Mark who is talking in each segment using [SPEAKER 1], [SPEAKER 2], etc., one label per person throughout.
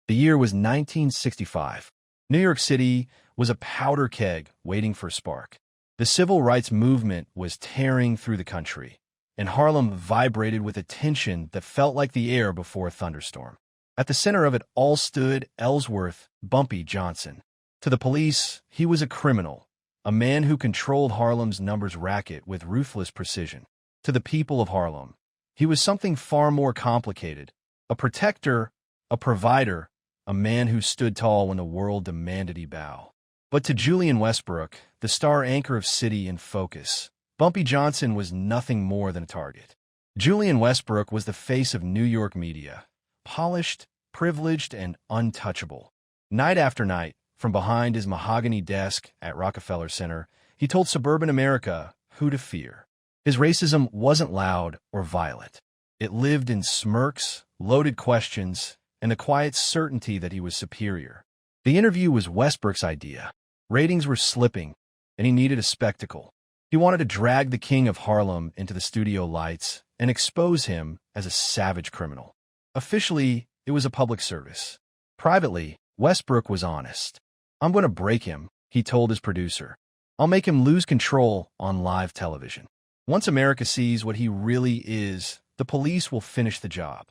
[SPEAKER 1] The year was 1965. New York City was a powder keg waiting for a spark. The civil rights movement was tearing through the country, and Harlem vibrated with a tension that felt like the air before a thunderstorm. At the center of it all stood Ellsworth Bumpy Johnson. To the police, he was a criminal, a man who controlled Harlem's numbers racket with ruthless precision. To the people of Harlem, he was something far more complicated, a protector, a provider, a man who stood tall when the world demanded he bow. But to Julian Westbrook, the star anchor of City in Focus, Bumpy Johnson was nothing more than a target. Julian Westbrook was the face of New York media, polished, privileged, and untouchable. Night after night, from behind his mahogany desk at Rockefeller Center, he told suburban America who to fear. His racism wasn't loud or violent. It lived in smirks, loaded questions, and the quiet certainty that he was superior. The interview was Westbrook's idea. Ratings were slipping, and he needed a spectacle. He wanted to drag the king of Harlem into the studio lights and expose him as a savage criminal. Officially, it was a public service. Privately, Westbrook was honest. "I'm going to break him," he told his producer. "I'll make him lose control on live television. Once America sees what he really is, the police will finish the job."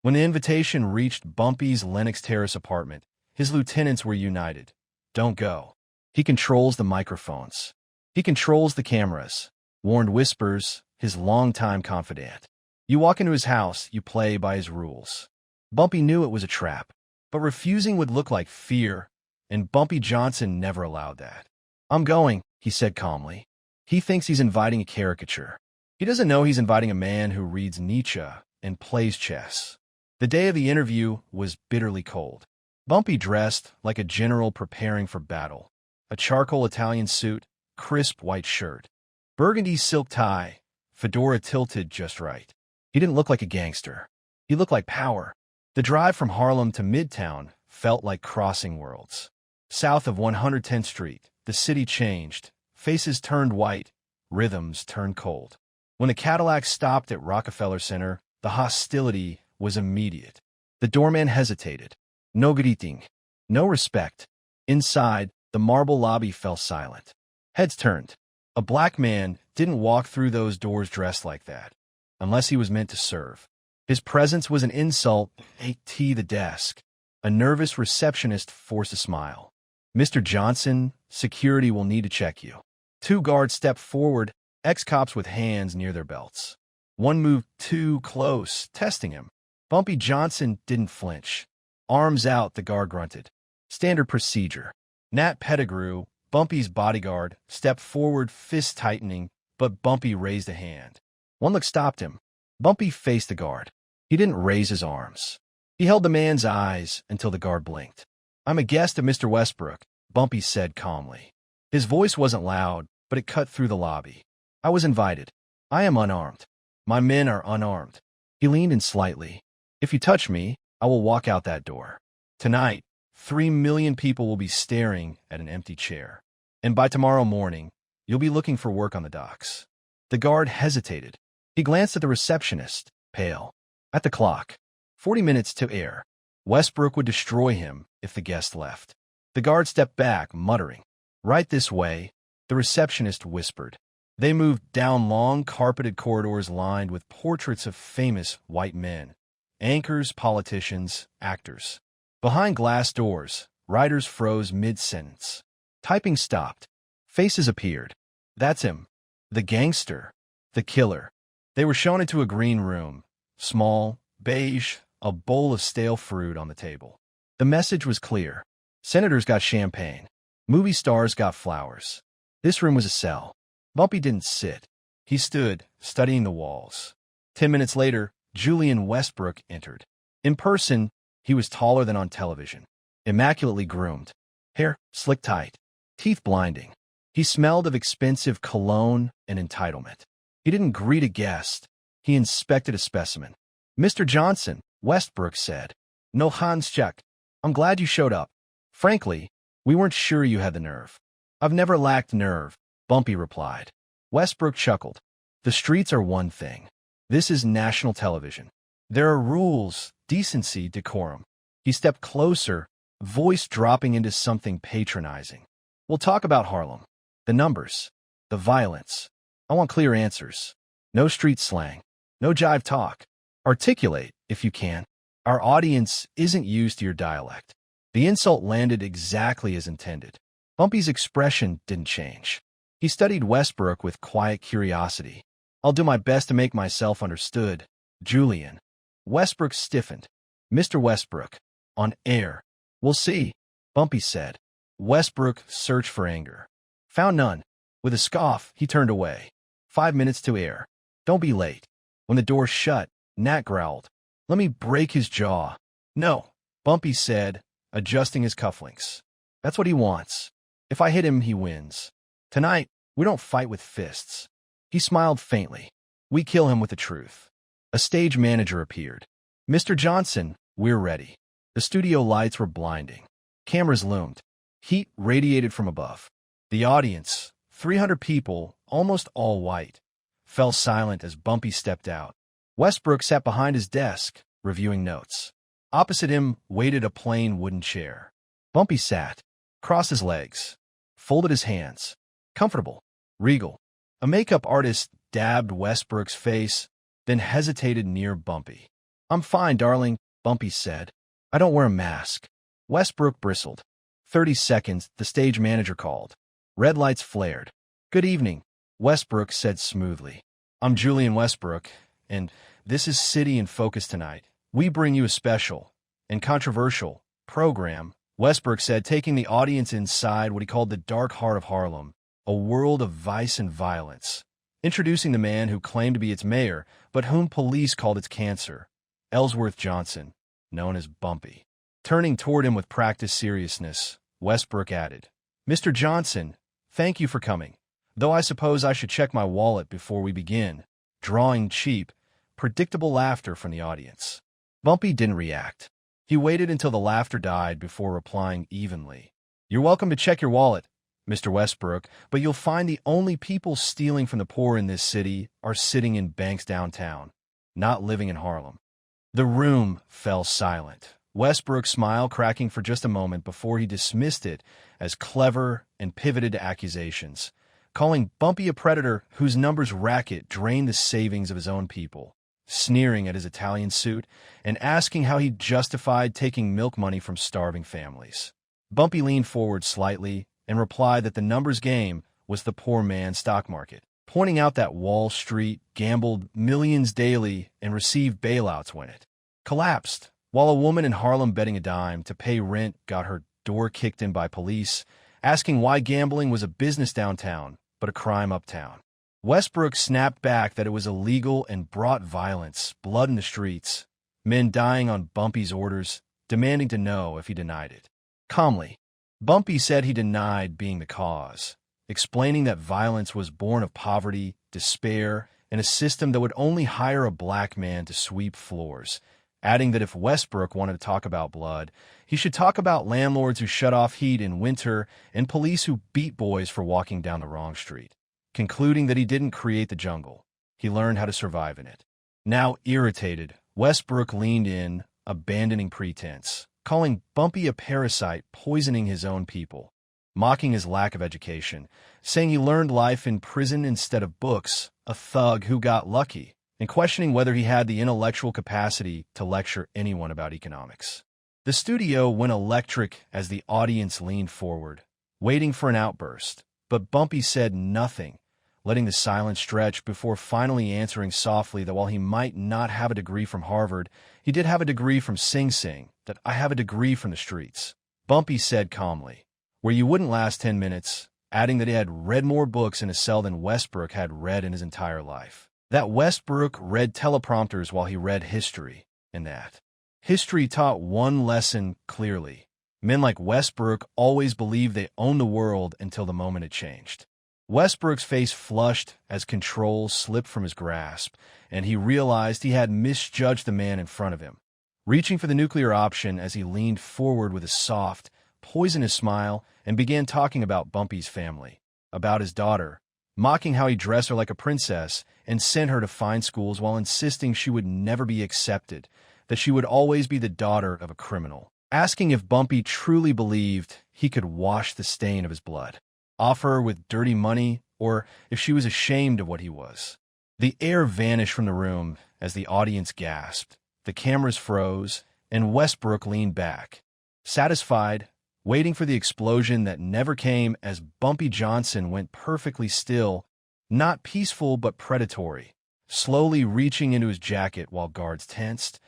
[SPEAKER 1] When the invitation reached Bumpy's Lenox Terrace apartment, his lieutenants were united. "Don't go. He controls the microphones. He controls the cameras," warned Whispers, his longtime confidant. "You walk into his house, you play by his rules." Bumpy knew it was a trap, but refusing would look like fear, and Bumpy Johnson never allowed that. "I'm going," he said calmly. "He thinks he's inviting a caricature. He doesn't know he's inviting a man who reads Nietzsche and plays chess." The day of the interview was bitterly cold. Bumpy dressed like a general preparing for battle. A charcoal Italian suit, crisp white shirt, burgundy silk tie, fedora tilted just right. He didn't look like a gangster. He looked like power. The drive from Harlem to Midtown felt like crossing worlds. South of 110th Street, the city changed. Faces turned white, rhythms turned cold. When the Cadillac stopped at Rockefeller Center, the hostility was immediate. The doorman hesitated. No greeting. No respect. Inside, the marble lobby fell silent. Heads turned. A black man didn't walk through those doors dressed like that, unless he was meant to serve. His presence was an insult. The desk. A nervous receptionist forced a smile. "Mr. Johnson, security will need to check you." Two guards stepped forward, ex-cops with hands near their belts. One moved too close, testing him. Bumpy Johnson didn't flinch. "Arms out," the guard grunted. "Standard procedure." Nat Pettigrew, Bumpy's bodyguard, stepped forward, fist tightening, but Bumpy raised a hand. One look stopped him. Bumpy faced the guard. He didn't raise his arms. He held the man's eyes until the guard blinked. "I'm a guest of Mr. Westbrook," Bumpy said calmly. His voice wasn't loud, but it cut through the lobby. "I was invited. I am unarmed. My men are unarmed." He leaned in slightly. "If you touch me, I will walk out that door. Tonight, 3 million people will be staring at an empty chair. And by tomorrow morning, you'll be looking for work on the docks." The guard hesitated. He glanced at the receptionist, pale. At the clock. 40 minutes to air. Westbrook would destroy him if the guest left. The guard stepped back, muttering. "Right this way," the receptionist whispered. They moved down long, carpeted corridors lined with portraits of famous white men. Anchors, politicians, actors. Behind glass doors, writers froze mid-sentence. Typing stopped. Faces appeared. "That's him. The gangster. The killer." They were shown into a green room. Small, beige, a bowl of stale fruit on the table. The message was clear. Senators got champagne. Movie stars got flowers. This room was a cell. Bumpy didn't sit. He stood, studying the walls. 10 minutes later, Julian Westbrook entered. In person, he was taller than on television. Immaculately groomed. Hair slicked tight. Teeth blinding. He smelled of expensive cologne and entitlement. He didn't greet a guest. He inspected a specimen. "Mr. Johnson," Westbrook said. "No Hans check. I'm glad you showed up. Frankly, we weren't sure you had the nerve." "I've never lacked nerve," Bumpy replied. Westbrook chuckled. "The streets are one thing. This is national television. There are rules, decency, decorum. He stepped closer, voice dropping into something patronizing. We'll talk about Harlem. The numbers. The violence. I want clear answers. No street slang. No jive talk. Articulate, if you can. Our audience isn't used to your dialect. The insult landed exactly as intended. Bumpy's expression didn't change. He studied Westbrook with quiet curiosity. I'll do my best to make myself understood, Julian. Westbrook stiffened. Mr. Westbrook. On air. We'll see, Bumpy said. Westbrook searched for anger. Found none. With a scoff, he turned away. 5 minutes to air. Don't be late. When the door shut, Nat growled. Let me break his jaw. No, Bumpy said, adjusting his cufflinks. That's what he wants. If I hit him, he wins. Tonight, we don't fight with fists. He smiled faintly. We kill him with the truth. A stage manager appeared. Mr. Johnson, we're ready. The studio lights were blinding. Cameras loomed. Heat radiated from above. The audience, 300 people, almost all white, fell silent as Bumpy stepped out. Westbrook sat behind his desk, reviewing notes. Opposite him waited a plain wooden chair. Bumpy sat, crossed his legs, folded his hands. Comfortable, regal. A makeup artist dabbed Westbrook's face, then hesitated near Bumpy. I'm fine, darling, Bumpy said. I don't wear a mask. Westbrook bristled. 30 seconds, the stage manager called. Red lights flared. Good evening, Westbrook said smoothly. I'm Julian Westbrook, and this is City in Focus tonight. We bring you a special and controversial program, Westbrook said, taking the audience inside what he called the dark heart of Harlem, a world of vice and violence. Introducing the man who claimed to be its mayor, but whom police called its cancer, Ellsworth Johnson, known as Bumpy. Turning toward him with practiced seriousness, Westbrook added, Mr. Johnson, thank you for coming, though I suppose I should check my wallet before we begin. Drawing cheap, predictable laughter from the audience. Bumpy didn't react. He waited until the laughter died before replying evenly. You're welcome to check your wallet, Mr. Westbrook, but you'll find the only people stealing from the poor in this city are sitting in banks downtown, not living in Harlem. The room fell silent. Westbrook's smile cracking for just a moment before he dismissed it as clever and pivoted to accusations, calling Bumpy a predator whose numbers racket drained the savings of his own people, sneering at his Italian suit, and asking how he justified taking milk money from starving families. Bumpy leaned forward slightly and replied that the numbers game was the poor man's stock market, pointing out that Wall Street gambled millions daily and received bailouts when it collapsed, while a woman in Harlem betting a dime to pay rent got her door kicked in by police, asking why gambling was a business downtown but a crime uptown. Westbrook snapped back that it was illegal and brought violence, blood in the streets, men dying on Bumpy's orders, demanding to know if he denied it. Calmly, Bumpy said he denied being the cause, explaining that violence was born of poverty, despair, and a system that would only hire a black man to sweep floors, adding that if Westbrook wanted to talk about blood, he should talk about landlords who shut off heat in winter and police who beat boys for walking down the wrong street. Concluding that he didn't create the jungle, he learned how to survive in it. Now irritated, Westbrook leaned in, abandoning pretense, calling Bumpy a parasite poisoning his own people, mocking his lack of education, saying he learned life in prison instead of books, a thug who got lucky, and questioning whether he had the intellectual capacity to lecture anyone about economics. The studio went electric as the audience leaned forward, waiting for an outburst, but Bumpy said nothing, letting the silence stretch before finally answering softly that while he might not have a degree from Harvard, he did have a degree from Sing Sing, that I have a degree from the streets. Bumpy said calmly, where you wouldn't last 10 minutes, adding that he had read more books in a cell than Westbrook had read in his entire life. That Westbrook read teleprompters while he read history, and that history taught one lesson clearly. Men like Westbrook always believed they owned the world until the moment it changed. Westbrook's face flushed as control slipped from his grasp, and he realized he had misjudged the man in front of him. Reaching for the nuclear option as he leaned forward with a soft, poisonous smile and began talking about Bumpy's family, about his daughter, mocking how he dressed her like a princess and sent her to fine schools while insisting she would never be accepted, that she would always be the daughter of a criminal, asking if Bumpy truly believed he could wash the stain of his blood, offer her with dirty money, or if she was ashamed of what he was. The air vanished from the room as the audience gasped, the cameras froze, and Westbrook leaned back, satisfied, waiting for the explosion that never came as Bumpy Johnson went perfectly still, not peaceful but predatory, slowly reaching into his jacket while guards tensed,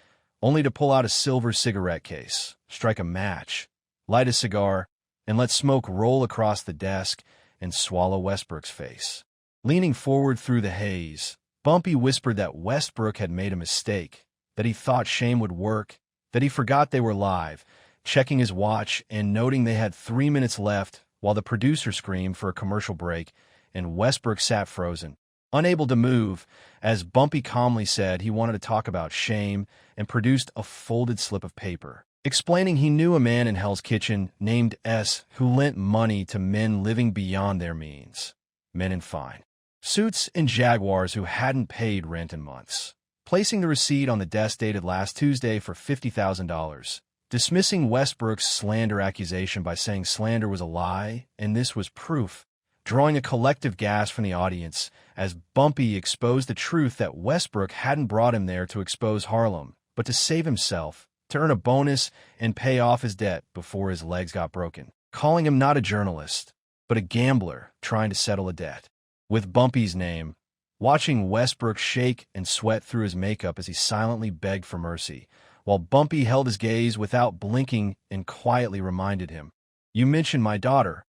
[SPEAKER 1] only to pull out a silver cigarette case, strike a match, light a cigar, and let smoke roll across the desk and swallow Westbrook's face. Leaning forward through the haze, Bumpy whispered that Westbrook had made a mistake, that he thought shame would work, that he forgot they were live, checking his watch and noting they had 3 minutes left while the producer screamed for a commercial break, and Westbrook sat frozen, unable to move, as Bumpy calmly said he wanted to talk about shame and produced a folded slip of paper, explaining he knew a man in Hell's Kitchen named S who lent money to men living beyond their means, men in fine suits and Jaguars who hadn't paid rent in months, placing the receipt on the desk dated last Tuesday for $50,000, dismissing Westbrook's slander accusation by saying slander was a lie and this was proof, drawing a collective gasp from the audience as Bumpy exposed the truth that Westbrook hadn't brought him there to expose Harlem, but to save himself, to earn a bonus and pay off his debt before his legs got broken, calling him not a journalist, but a gambler trying to settle a debt. With Bumpy's name, watching Westbrook shake and sweat through his makeup as he silently begged for mercy, while Bumpy held his gaze without blinking and quietly reminded him, "You mentioned my daughter.